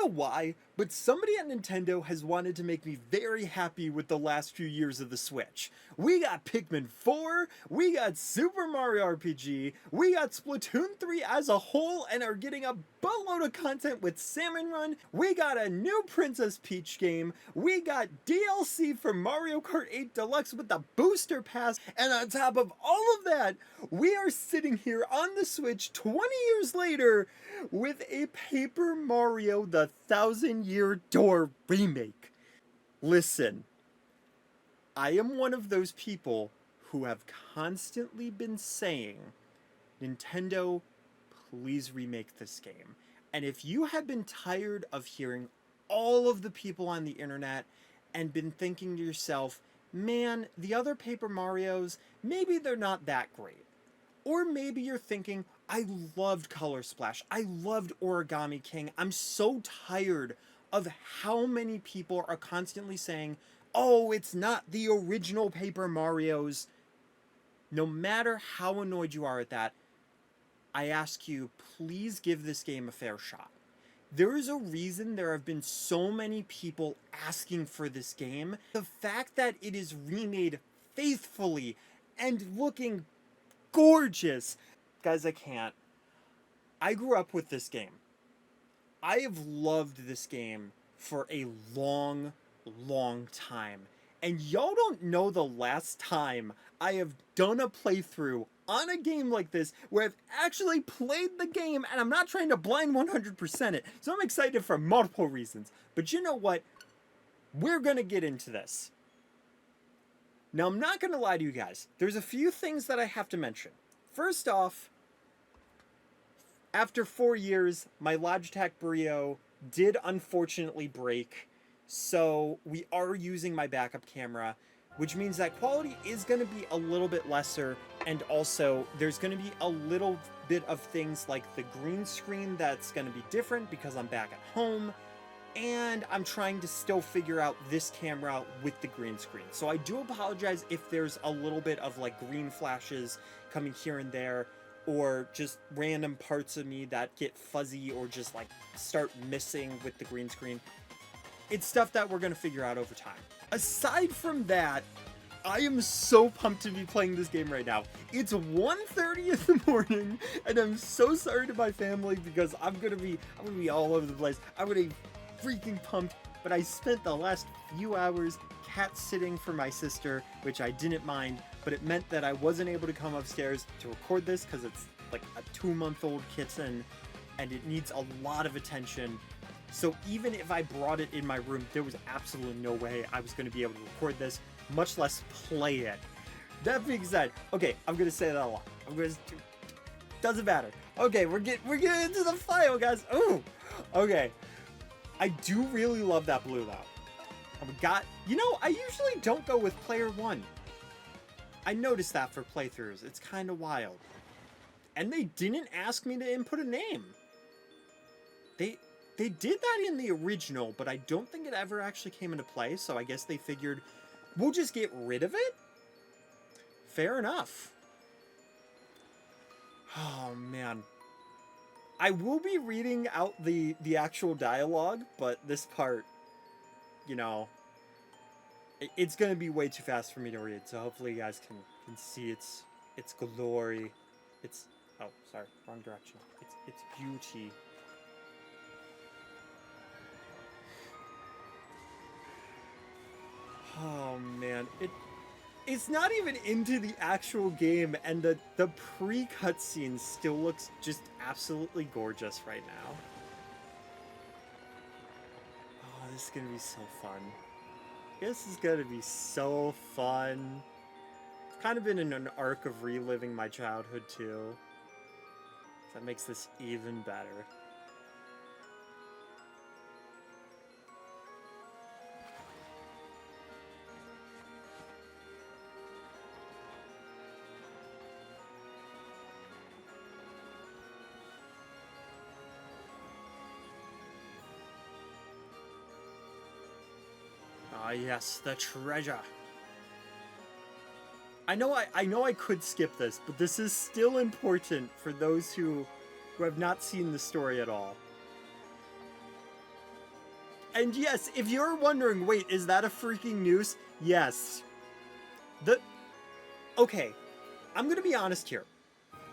know why, but somebody at Nintendo has wanted to make me very happy with the last few years of the Switch. We got Pikmin 4, we got Super Mario RPG, we got Splatoon 3 as a whole and are getting a boatload of content with Salmon Run, we got a new Princess Peach game, we got DLC for Mario Kart 8 Deluxe with the Booster Pass, and on top of all of that, we are sitting here on the Switch 20 years later with a Paper Mario The Thousand Year Door remake. Listen, I am one of those people who have constantly been saying, Nintendo, please remake this game. And if you have been tired of hearing all of the people on the internet and been thinking to yourself, man, the other Paper Marios, maybe they're not that great. Or maybe you're thinking, I loved Color Splash, I loved Origami King, I'm so tired of how many people are constantly saying, oh, it's not the original Paper Marios. No matter how annoyed you are at that, I ask you, please give this game a fair shot. There is a reason there have been so many people asking for this game. The fact that it is remade faithfully and looking gorgeous. Guys, I can't. I grew up with this game. I have loved this game for a long time. And y'all don't know the last time I have done a playthrough on a game like this where I've actually played the game, and I'm not trying to blind 100% it. So I'm excited for multiple reasons. But you know what? We're gonna get into this. Now, I'm not gonna lie to you guys. There's a few things that I have to mention. First off, after 4 years, my Logitech Brio did unfortunately break, so we are using my backup camera, which means that quality is going to be a little bit lesser, and also there's going to be a little bit of things like the green screen that's going to be different because I'm back at home, and I'm trying to still figure out this camera with the green screen. So I do apologize if there's a little bit of like green flashes coming here and there, or just random parts of me that get fuzzy or just like start missing with the green screen. It's stuff that we're going to figure out over time. Aside from that, I am so pumped to be playing this game right now. It's 1:30 in the morning, and I'm so sorry to my family because I'm gonna be all over the place. I'm gonna be freaking pumped, but I spent the last few hours cat sitting for my sister, which I didn't mind, but it meant that I wasn't able to come upstairs to record this because it's like a 2-month-old kitten and it needs a lot of attention. So even if I brought it in my room, there was absolutely no way I was going to be able to record this, much less play it. That being said, okay, I'm going to say that a lot. Doesn't matter. Okay, we're getting into the file, guys. Ooh, okay. I do really love that blue though. I usually don't go with player 1. I noticed that for playthroughs. It's kind of wild. And they didn't ask me to input a name. They did that in the original, but I don't think it ever actually came into play, so I guess they figured, we'll just get rid of it? Fair enough. Oh, man. I will be reading out the actual dialogue, but this part, it's going to be way too fast for me to read, so hopefully you guys can see its glory. Oh, sorry, wrong direction. It's beauty. Oh man, it's not even into the actual game, and the pre-cutscene still looks just absolutely gorgeous right now. Oh, this is gonna be so fun. This is gonna be so fun. I've kind of been in an arc of reliving my childhood too. That makes this even better. Ah, yes, the treasure. I know I could skip this, but this is still important for those who have not seen the story at all. And yes, if you're wondering, wait, is that a freaking noose? Yes. Okay, I'm gonna be honest here.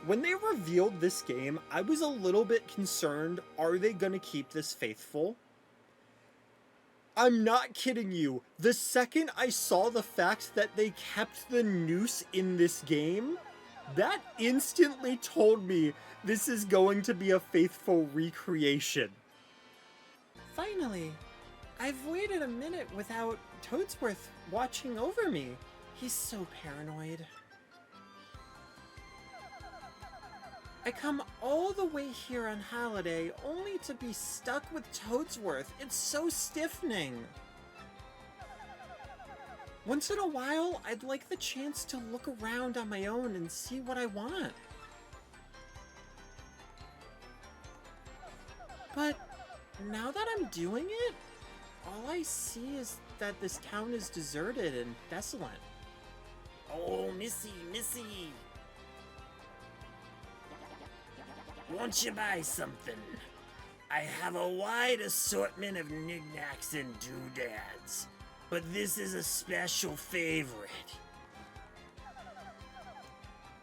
When they revealed this game, I was a little bit concerned, are they gonna keep this faithful? I'm not kidding you. The second I saw the fact that they kept the noose in this game, that instantly told me this is going to be a faithful recreation. Finally, I've waited a minute without Toadsworth watching over me. He's so paranoid. I come all the way here on holiday only to be stuck with Toadsworth. It's so stiffening. Once in a while, I'd like the chance to look around on my own and see what I want. But now that I'm doing it, all I see is that this town is deserted and desolate. Oh, Missy, Missy! Won't you buy something? I have a wide assortment of knickknacks and doodads, but this is a special favorite.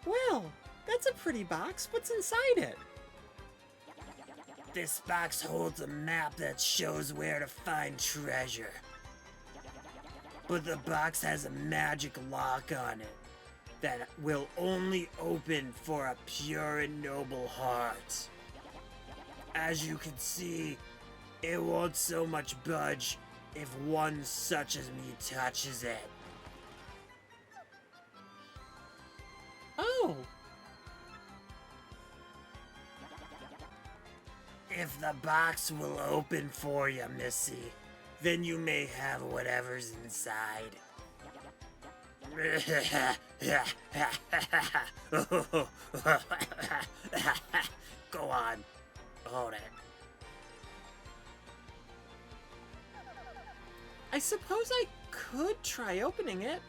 Well, that's a pretty box. What's inside it? This box holds a map that shows where to find treasure. But the box has a magic lock on it that will only open for a pure and noble heart. As you can see, it won't so much budge if one such as me touches it. Oh! If the box will open for you, Missy, then you may have whatever's inside. Go on, hold it. I suppose I could try opening it.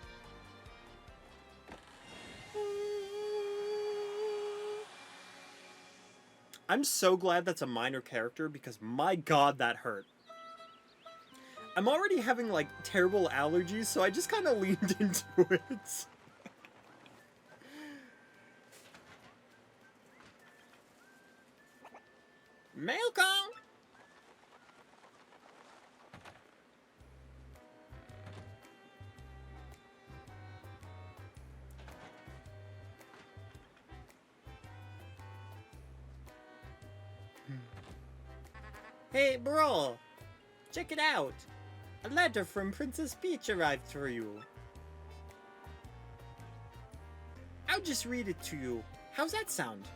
I'm so glad that's a minor character because my god, that hurt. I'm already having like terrible allergies, so I just kind of leaned into it. Malcolm! Hey, bro! Check it out! A letter from Princess Peach arrived for you. I'll just read it to you. How's that sound?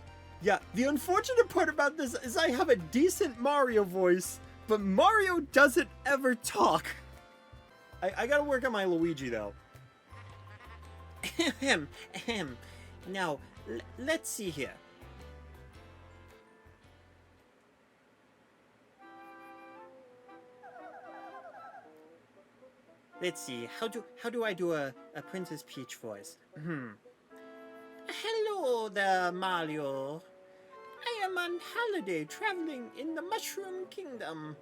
Yeah, the unfortunate part about this is I have a decent Mario voice, but Mario doesn't ever talk. I gotta work on my Luigi, though. Ahem, ahem. Now, let's see here. Let's see, how do I do a Princess Peach voice? Hello there, Mario. I am on holiday traveling in the Mushroom Kingdom.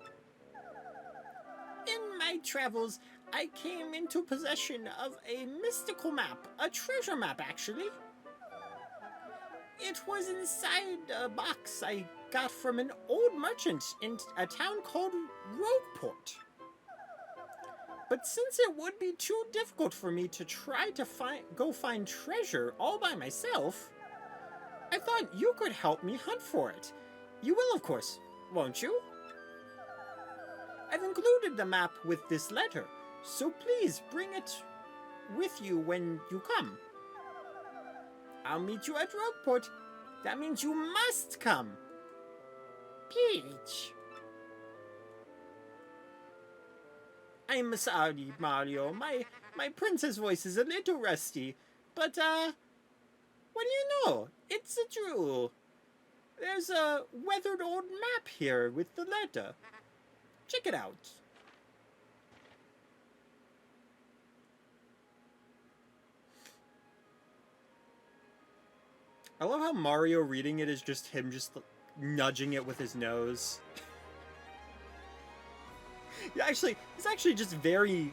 In my travels, I came into possession of a mystical map, a treasure map actually. It was inside a box I got from an old merchant in a town called Rogueport. But since it would be too difficult for me to try to go find treasure all by myself, I thought you could help me hunt for it. You will, of course, won't you? I've included the map with this letter, so please bring it with you when you come. I'll meet you at Rogueport. That means you must come. Peach. I'm sorry, Mario. My princess voice is a little rusty, but what do you know? It's true. There's a weathered old map here with the letter. Check it out. I love how Mario reading it is just him just nudging it with his nose. Yeah, actually, he's actually just very,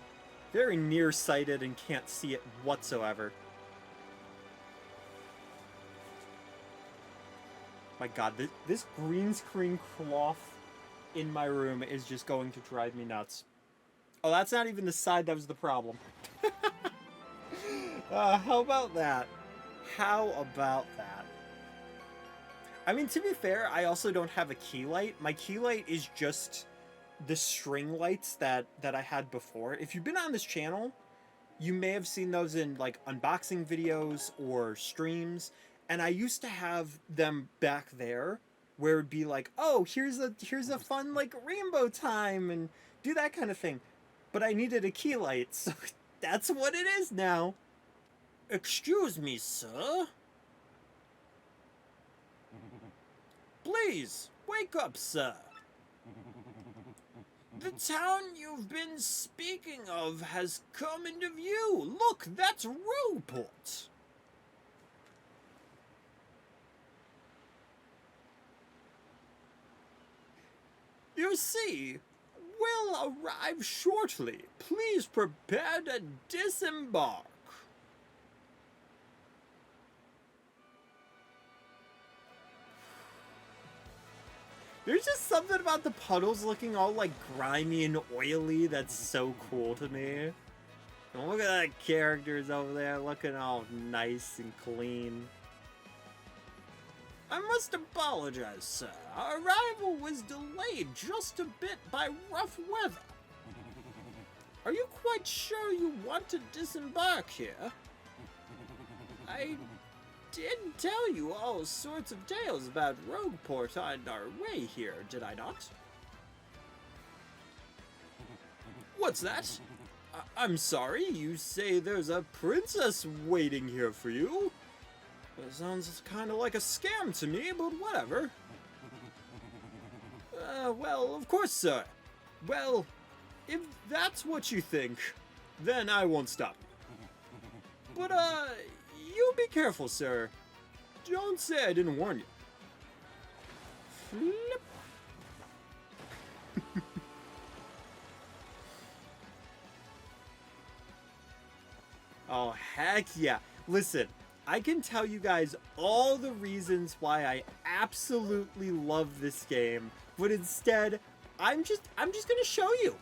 very nearsighted and can't see it whatsoever. My god, this green screen cloth in my room is just going to drive me nuts. Oh, that's not even the side that was the problem. How about that? How about that? I mean, to be fair, I also don't have a key light. My key light is just the string lights that I had before. If you've been on this channel, you may have seen those in like unboxing videos or streams. And I used to have them back there where it'd be like, oh, here's a fun like rainbow time and do that kind of thing. But I needed a key light, so that's what it is now. Excuse me, sir. Please, wake up, sir. The town you've been speaking of has come into view. Look, that's Rogueport. You see, we'll arrive shortly. Please prepare to disembark. There's just something about the puddles looking all like grimy and oily that's so cool to me. And look at that characters over there looking all nice and clean. I must apologize, sir. Our arrival was delayed just a bit by rough weather. Are you quite sure you want to disembark here? I did tell you all sorts of tales about Rogueport on our way here, did I not? What's that? I'm sorry, you say there's a princess waiting here for you? It sounds kind of like a scam to me, but whatever. Well, of course, sir. Well, if that's what you think, then I won't stop. But, you be careful, sir. Don't say I didn't warn you. Flip. Oh, heck yeah. Listen, I can tell you guys all the reasons why I absolutely love this game, but instead, I'm just gonna show you.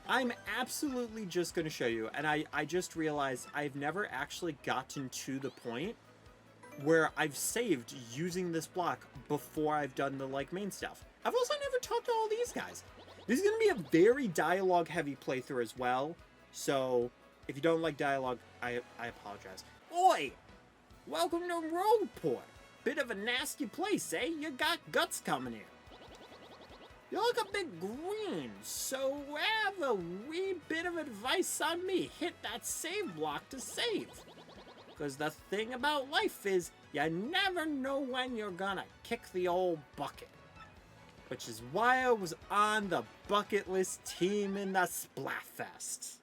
I'm absolutely just gonna show you, and I just realized I've never actually gotten to the point where I've saved using this block before I've done the like main stuff. I've also never talked to all these guys. This is gonna be a very dialogue heavy playthrough as well, so if you don't like dialogue, I apologize. Oi! Welcome to Rogueport. Bit of a nasty place, eh? You got guts coming here. You look a bit green, so have a wee bit of advice on me. Hit that save block to save. Because the thing about life is, you never know when you're gonna kick the old bucket. Which is why I was on the bucket list team in the Splatfest.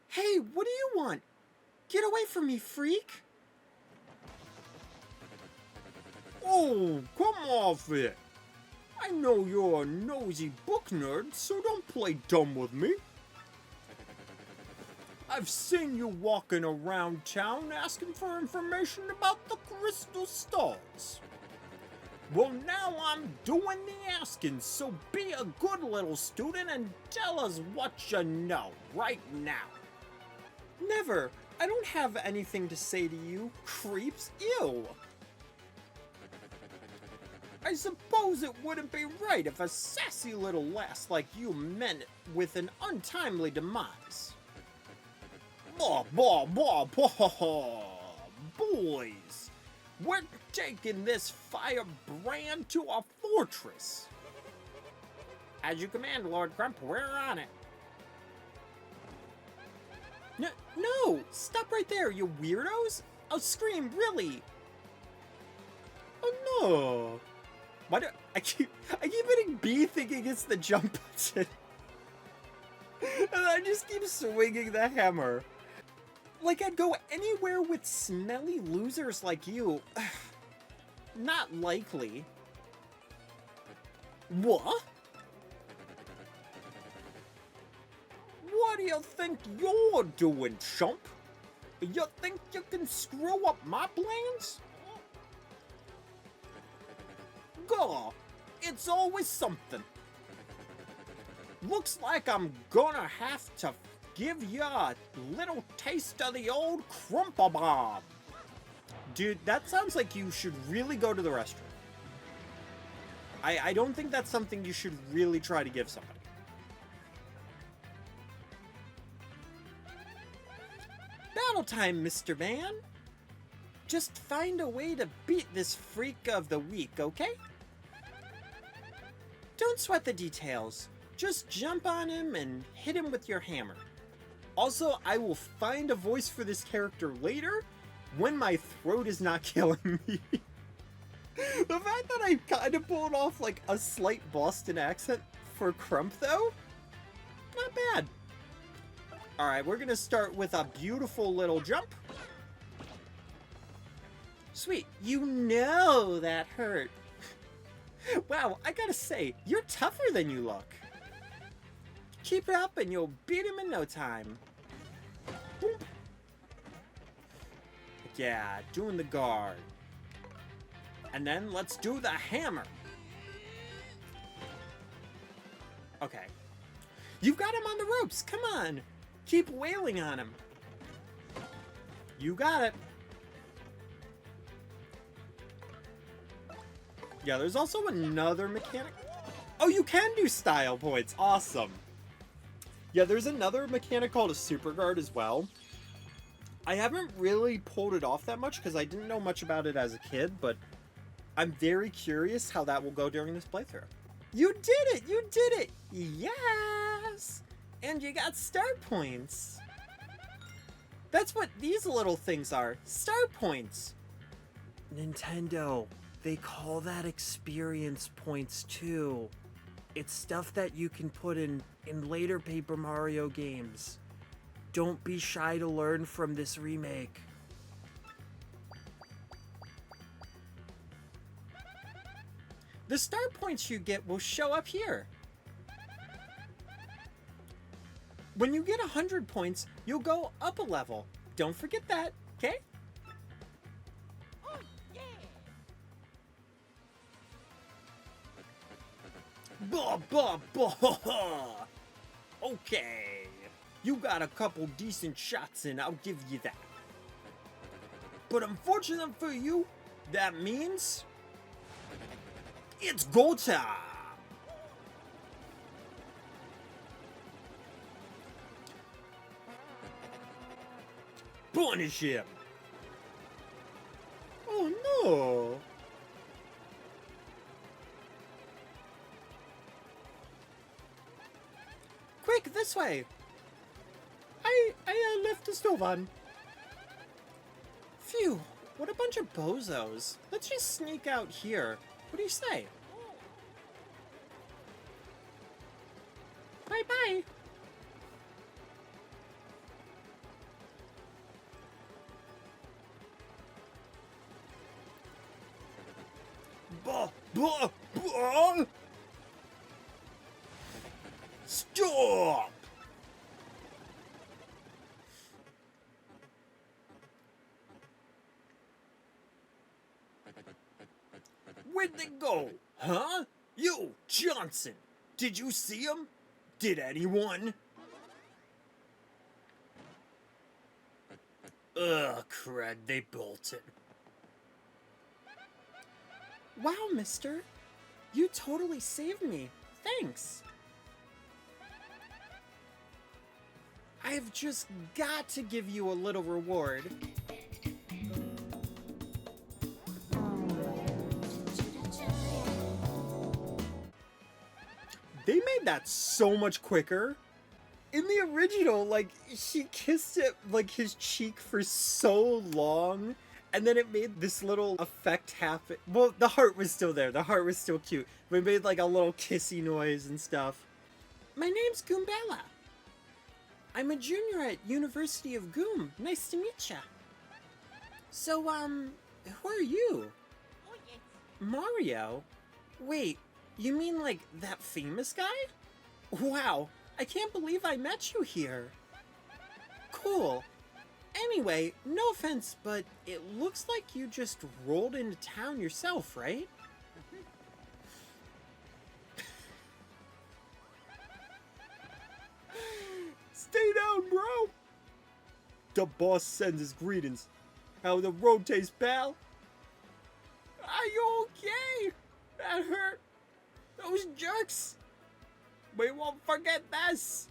Hey, what do you want? Get away from me, freak! Oh, come off it! I know you're a nosy book nerd, so don't play dumb with me. I've seen you walking around town asking for information about the crystal stalls. Well, now I'm doing the asking, so be a good little student and tell us what you know right now. Never. I don't have anything to say to you, creeps. Ew. I suppose it wouldn't be right if a sassy little lass like you meant it with an untimely demise. Blah, blah, blah, blah. Boys, we're taking this firebrand to a fortress. As you command, Lord Crump, we're on it. No! Stop right there, you weirdos! I'll scream, really! Oh no! Why do I keep hitting B thinking it's the jump button. And I just keep swinging the hammer. Like I'd go anywhere with smelly losers like you. Not likely. What? What do you think you're doing, chump? You think you can screw up my plans? Go, it's always something. Looks like I'm gonna have to give you a little taste of the old crumple bomb. Dude, that sounds like you should really go to the restroom. I don't think that's something you should really try to give somebody. Battle time, Mr. Man. Just find a way to beat this freak of the week, okay? Don't sweat the details. Just jump on him and hit him with your hammer. Also, I will find a voice for this character later when my throat is not killing me. The fact that I kind of pulled off like a slight Boston accent for Crump though, not bad. Alright, we're gonna start with a beautiful little jump. Sweet, you know that hurt. Wow, I gotta say, you're tougher than you look. Keep it up and you'll beat him in no time. Boom. Yeah, doing the guard. And then let's do the hammer. Okay. You've got him on the ropes, come on. Keep wailing on him. You got it. Yeah, there's also another mechanic. Oh, you can do style points. Awesome. Yeah, there's another mechanic called a super guard as well. I haven't really pulled it off that much because I didn't know much about it as a kid, but I'm very curious how that will go during this playthrough. You did it! You did it! Yes! And you got star points. That's what these little things are. Star points. Nintendo, they call that experience points too. It's stuff that you can put in later Paper Mario games. Don't be shy to learn from this remake. The star points you get will show up here. When you get 100 points, you'll go up a level. Don't forget that, okay? Oh, yeah. Bah, bah, bah. Okay. You got a couple decent shots in, I'll give you that. But unfortunately for you, that means it's go time. Punish him. Oh no. Quick, this way. I left the stove on. Phew, what a bunch of bozos. Let's just sneak out here. What do you say? Bye-bye. Bah, bah, bah. Stop! Where'd they go? Huh? You, Johnson! Did you see him? Did anyone? Ugh, crud, they bolted. Wow, mister. You totally saved me. Thanks. I've just got to give you a little reward. They made that so much quicker. In the original, like, she kissed it, like, his cheek for so long, and then it made this little effect happen. Well, the heart was still there. The heart was still cute. But it made, like, a little kissy noise and stuff. My name's Goombella. I'm a junior at University of Goom. Nice to meet ya. So, who are you? Oh, yes. Mario? Wait, you mean like that famous guy? Wow, I can't believe I met you here. Cool. Anyway, no offense, but it looks like you just rolled into town yourself, right? Stay down, bro! The boss sends his greetings. How the road tastes, pal? Are you okay? That hurt. Those jerks. We won't forget this.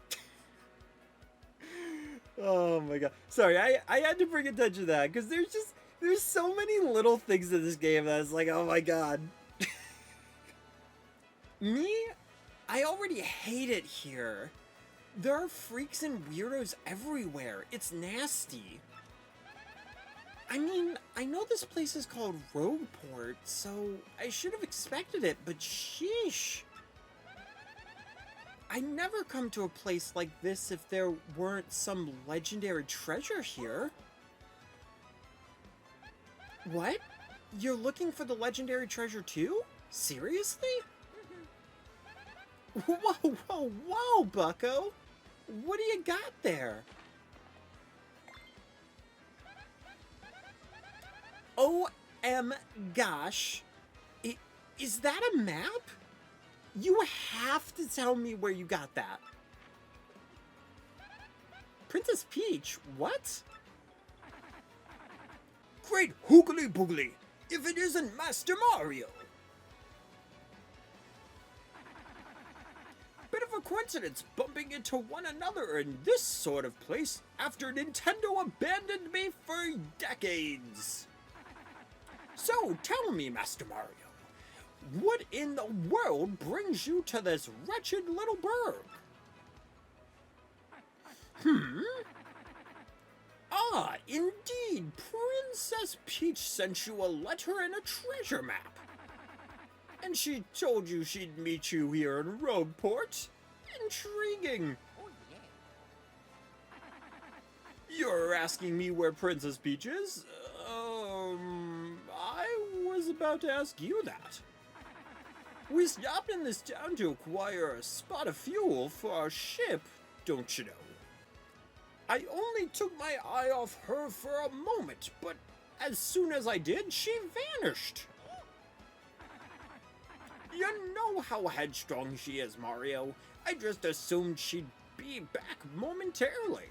Oh my god. Sorry, I had to bring attention to that because there's so many little things in this game that's like, oh my god. Me? I already hate it here. There are freaks and weirdos everywhere. It's nasty. I mean, I know this place is called Rogueport, so I should have expected it, but sheesh. I never come to a place like this if there weren't some legendary treasure here. What? You're looking for the legendary treasure too? Seriously? Whoa, whoa, whoa, bucko! What do you got there? OM gosh. Is that a map? You have to tell me where you got that. Princess Peach, what? Great hoogly boogly, if it isn't Master Mario! Bit of a coincidence bumping into one another in this sort of place after Nintendo abandoned me for decades. So tell me, Master Mario, what in the world brings you to this wretched little burg? Ah, indeed, Princess Peach sent you a letter and a treasure map. And she told you she'd meet you here in Rogueport. Intriguing. Oh, yeah. You're asking me where Princess Peach is? I was about to ask you that. We stopped in this town to acquire a spot of fuel for our ship, don't you know? I only took my eye off her for a moment, but as soon as I did, she vanished. You know how headstrong she is, Mario. I just assumed she'd be back momentarily.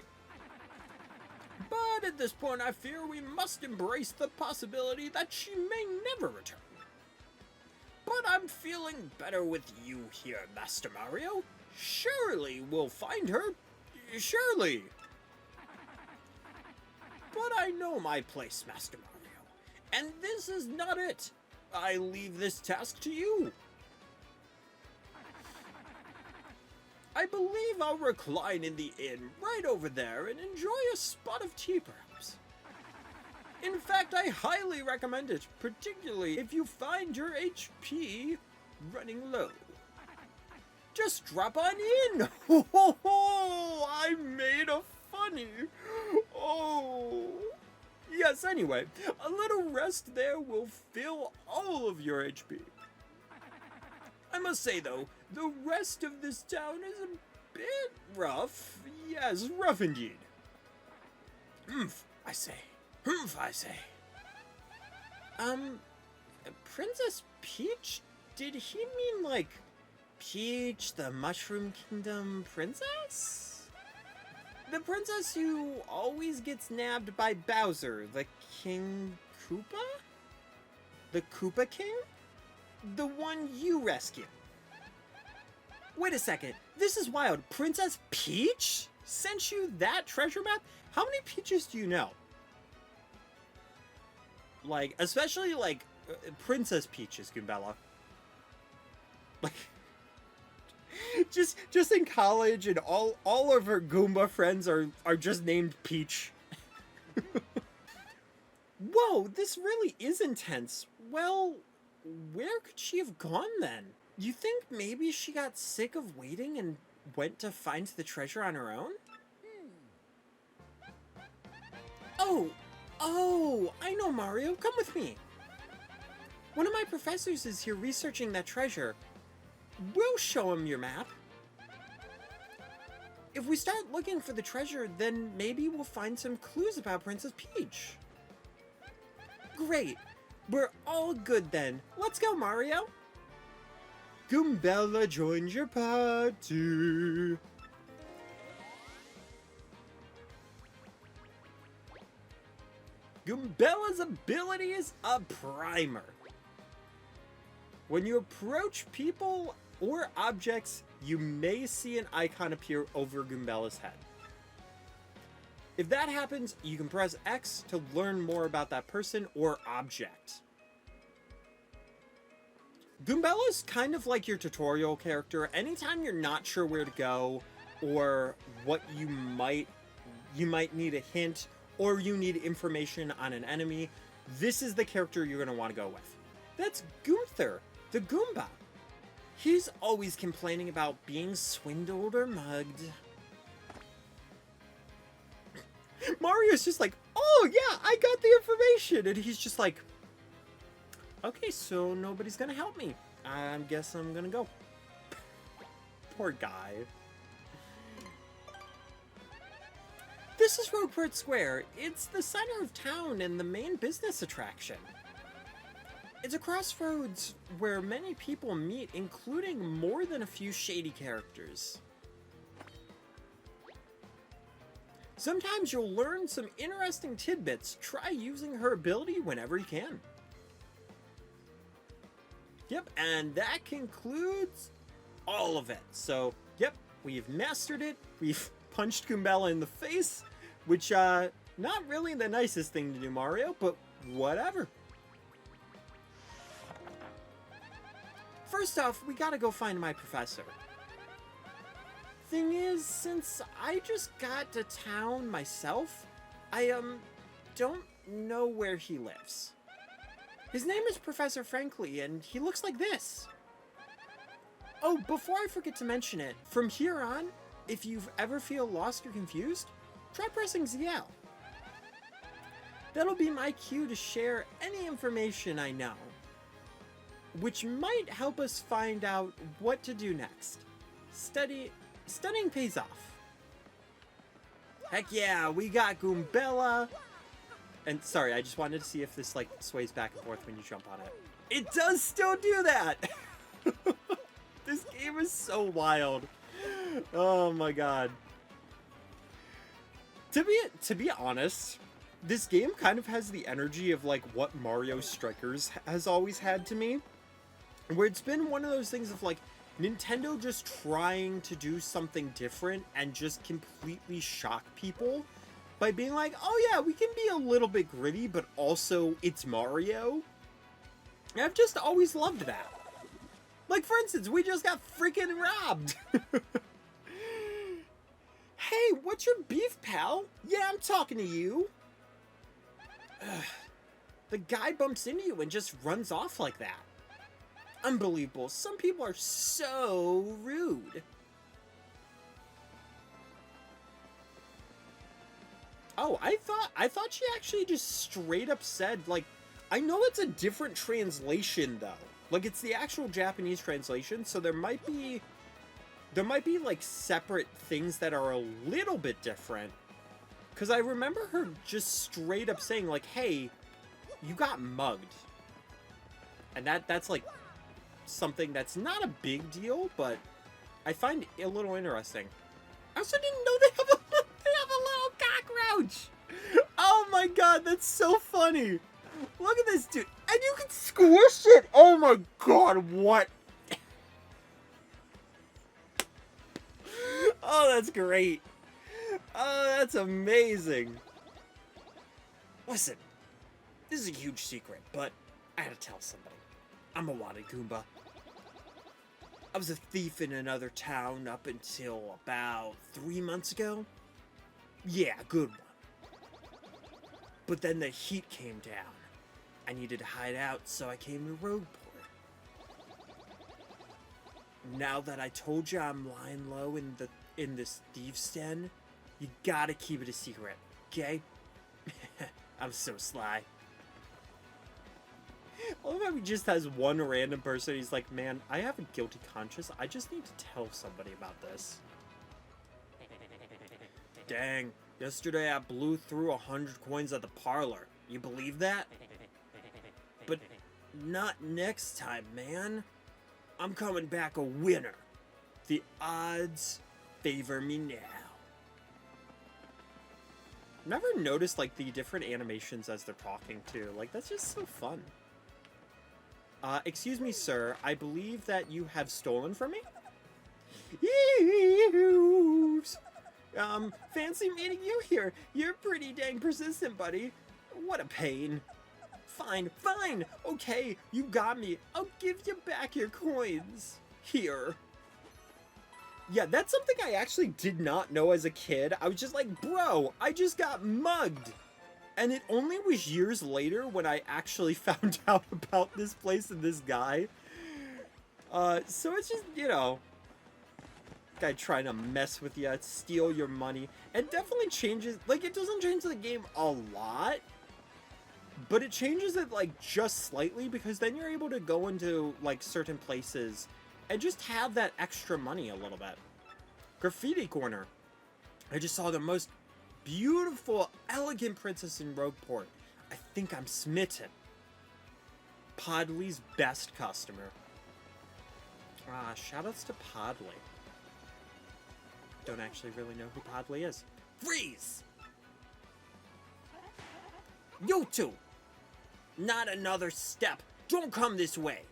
But at this point, I fear we must embrace the possibility that she may never return. But I'm feeling better with you here, Master Mario. Surely we'll find her. Surely. But I know my place, Master Mario. And this is not it. I leave this task to you. I believe I'll recline in the inn right over there and enjoy a spot of tea, perhaps. In fact, I highly recommend it, particularly if you find your HP running low. Just drop on in! Oh, I made a funny! Oh! Yes, anyway, a little rest there will fill all of your HP. I must say, though, the rest of this town is a bit rough. Yes, rough indeed. Humph, I say. Humph, I say. Princess Peach? Did he mean, like, Peach, the Mushroom Kingdom princess? The princess who always gets nabbed by Bowser, the King Koopa? The Koopa King? The one you rescued. Wait a second, this is wild. Princess Peach sent you that treasure map? How many Peaches do you know? Like, especially, like, Princess Peaches, Goombella. Like, just in college and all of her Goomba friends are just named Peach. Whoa, this really is intense. Well, where could she have gone then? You think maybe she got sick of waiting and went to find the treasure on her own? Oh, I know, Mario. Come with me. One of my professors is here researching that treasure. We'll show him your map. If we start looking for the treasure, then maybe we'll find some clues about Princess Peach. Great. We're all good then. Let's go, Mario. Goombella joins your party. Goombella's ability is a primer. When you approach people or objects, you may see an icon appear over Goombella's head. If that happens, you can press X to learn more about that person or object. Goombella's kind of like your tutorial character. Anytime you're not sure where to go, or what you might need a hint, or you need information on an enemy, this is the character you're going to want to go with. That's Gunther, the Goomba. He's always complaining about being swindled or mugged. Mario's just like, oh yeah, I got the information. And he's just like, okay, so nobody's gonna help me. I guess I'm gonna go. Poor guy. This is Rogueport Square. It's the center of town and the main business attraction. It's a crossroads where many people meet, including more than a few shady characters. Sometimes you'll learn some interesting tidbits. Try using her ability whenever you can. Yep, and that concludes all of it. So, yep, we've mastered it. We've punched Goombella in the face, which, not really the nicest thing to do, Mario, but whatever. First off, we gotta go find my professor. Thing is, since I just got to town myself, I, don't know where he lives. His name is Professor Frankly, and he looks like this. Oh, before I forget to mention it, from here on, if you ever feel lost or confused, try pressing ZL. That'll be my cue to share any information I know, which might help us find out what to do next. Studying pays off. Heck yeah, we got Goombella. And sorry, I just wanted to see if this like sways back and forth when you jump on it. It does still do that! This game is so wild. Oh my god. To be honest, this game kind of has the energy of like what Mario Strikers has always had to me. Where it's been one of those things of like Nintendo just trying to do something different and just completely shock people by being like, oh yeah, we can be a little bit gritty, but also it's Mario. And I've just always loved that. Like, for instance, we just got freaking robbed. Hey, what's your beef, pal? Yeah, I'm talking to you. Ugh. The guy bumps into you and just runs off like that. Unbelievable. Some people are so rude. Oh, I thought she actually just straight up said, like, I know it's a different translation though. Like, it's the actual Japanese translation, so there might be like separate things that are a little bit different. Cause I remember her just straight up saying like, hey, you got mugged. And that's like something that's not a big deal, but I find it a little interesting. I also didn't know they have a little cockroach. Oh my god, that's so funny. Look at this dude. And you can squish it. Oh my god, what? Oh, that's great. Oh, that's amazing. Listen, this is a huge secret, but I gotta tell somebody. I'm a wanted Goomba. I was a thief in another town up until about 3 months ago. Yeah, good one. But then the heat came down. I needed to hide out, so I came to Rogueport. Now that I told you I'm lying low in this thieves' den, you gotta keep it a secret, okay? I'm so sly. I love how he just has one random person. He's like, man, I have a guilty conscience. I just need to tell somebody about this. Dang, yesterday I blew through 100 coins at the parlor. You believe that? But not next time, man. I'm coming back a winner. The odds favor me now. Never noticed like the different animations as they're talking too. Like that's just so fun. Excuse me, sir. I believe that you have stolen from me? Fancy meeting you here. You're pretty dang persistent, buddy. What a pain. Fine, fine. Okay, you got me. I'll give you back your coins. Here. Yeah, that's something I actually did not know as a kid. I was just like, bro, I just got mugged. And it only was years later when I actually found out about this place and this guy. So it's just, you know, guy trying to mess with you, steal your money. It definitely changes, like, it doesn't change the game a lot, but it changes it, like, just slightly, because then you're able to go into, like, certain places and just have that extra money a little bit. Graffiti corner. I just saw the most beautiful, elegant princess in Rogueport. I think I'm smitten. Podley's best customer. Shoutouts to Podley. Don't actually really know who Podley is. Freeze! You two! Not another step. Don't come this way.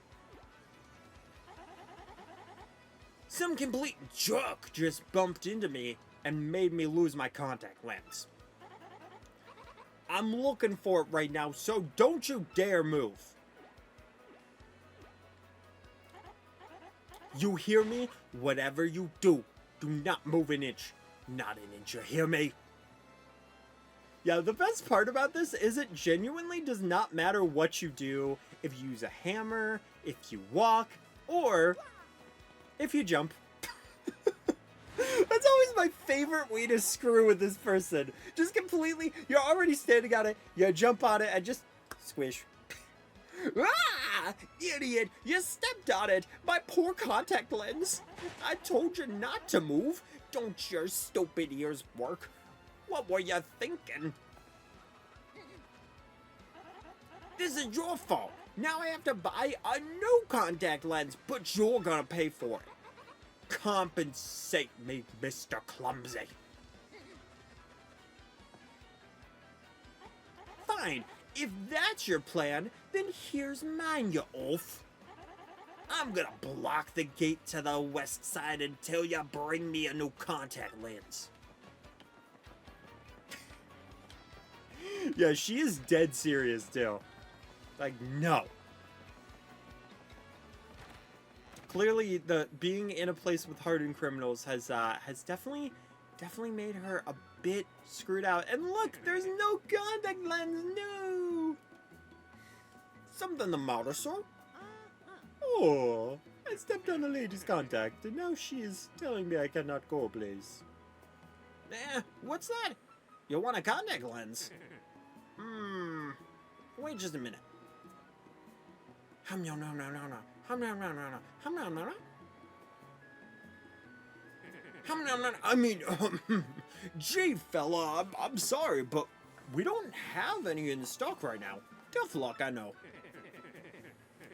Some complete jerk just bumped into me and made me lose my contact lens. I'm looking for it right now, so don't you dare move. You hear me? Whatever you do, do not move an inch. Not an inch, you hear me? Yeah, the best part about this is it genuinely does not matter what you do, if you use a hammer, if you walk, or if you jump. That's always my favorite way to screw with this person. Just completely, you're already standing on it, you jump on it, and just squish. Ah! Idiot! You stepped on it! My poor contact lens! I told you not to move! Don't your stupid ears work? What were you thinking? This is your fault! Now I have to buy a new contact lens, but you're gonna pay for it. Compensate me, Mr. Clumsy. Fine. If that's your plan, then here's mine, you oaf. I'm gonna block the gate to the west side until you bring me a new contact lens. Yeah, she is dead serious, too. Like, no. Clearly, the being in a place with hardened criminals has definitely made her a bit screwed out. And look, there's no contact lens. No. Something the matter, sir? Oh, I stepped on a lady's contact, and now she is telling me I cannot go, please. What's that? You want a contact lens? Wait just a minute. I mean, gee, fella, I'm sorry, but we don't have any in stock right now. Tough luck, I know.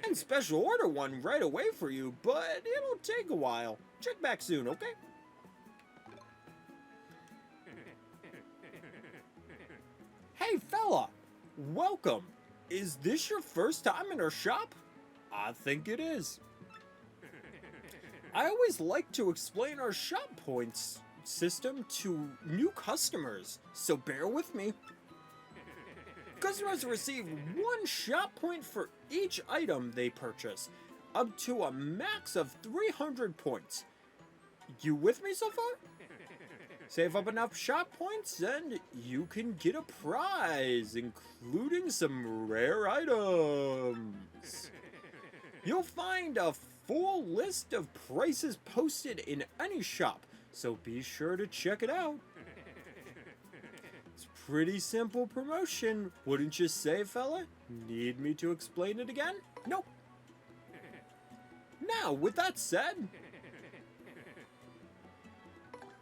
And special order one right away for you, but it'll take a while. Check back soon, okay? Hey, fella, welcome. Is this your first time in our shop? I think it is. I always like to explain our shop points system to new customers, so bear with me. Customers receive 1 shop point for each item they purchase, up to a max of 300 points. You with me so far? Save up enough shop points and you can get a prize, including some rare items. You'll find a full list of prices posted in any shop, so be sure to check it out. It's pretty simple promotion, wouldn't you say, fella? Need me to explain it again? Nope. Now, with that said,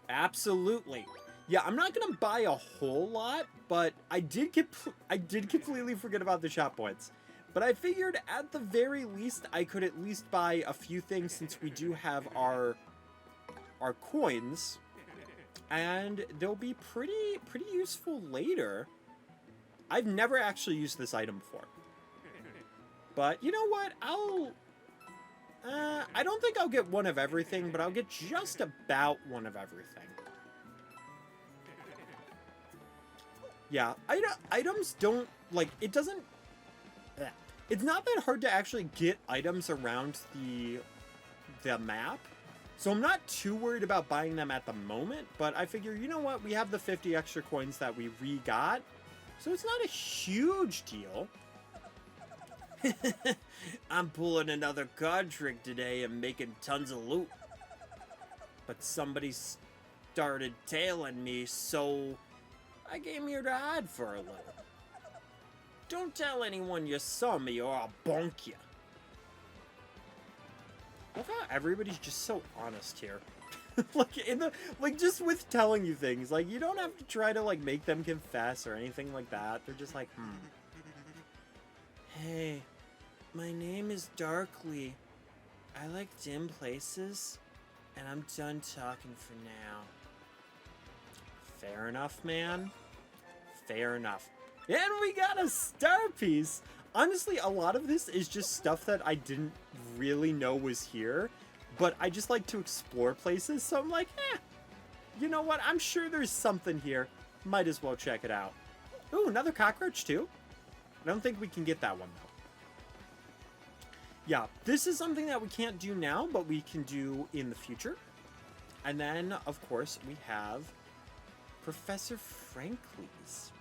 Absolutely. Yeah, I'm not gonna buy a whole lot, but I did completely forget about the shop points. But I figured at the very least I could at least buy a few things since we do have our coins, and they'll be pretty useful later. I've never actually used this item before. But you know what? I don't think I'll get one of everything, but I'll get just about one of everything. Yeah, items don't, like, it doesn't... It's not that hard to actually get items around the map, so I'm not too worried about buying them at the moment, but I figure, you know what, we have the 50 extra coins that we re-got, so it's not a huge deal. I'm pulling another card trick today and making tons of loot. But somebody started tailing me, so I came here to hide for a little. Don't tell anyone you saw me or I'll bonk you. Look how everybody's just so honest here. like just with telling you things, like you don't have to try to like make them confess or anything like that. They're just like, Hey, my name is Darkly. I like dim places, and I'm done talking for now. Fair enough, man. Fair enough. And we got a star piece! Honestly, a lot of this is just stuff that I didn't really know was here, but I just like to explore places, so I'm like, you know what? I'm sure there's something here. Might as well check it out. Ooh, another cockroach, too? I don't think we can get that one, though. Yeah, this is something that we can't do now, but we can do in the future. And then, of course, we have Professor Frankly's.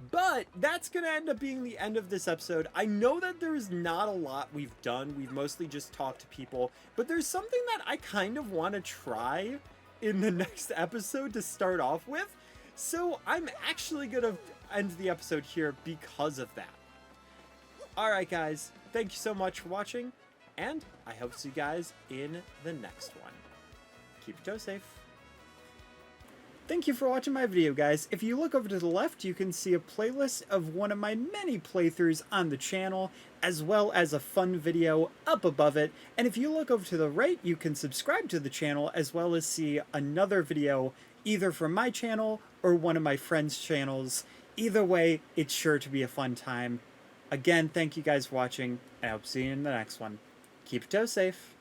But that's going to end up being the end of this episode. I know that there's not a lot we've done. We've mostly just talked to people. But there's something that I kind of want to try in the next episode to start off with. So I'm actually going to end the episode here because of that. Alright guys, thank you so much for watching, and I hope to see you guys in the next one. Keep your toes safe. Thank you for watching my video, guys. If you look over to the left, you can see a playlist of one of my many playthroughs on the channel, as well as a fun video up above it. And if you look over to the right, you can subscribe to the channel, as well as see another video, either from my channel or one of my friends' channels. Either way, it's sure to be a fun time. Again, thank you guys for watching, and I hope to see you in the next one. Keep your toes safe.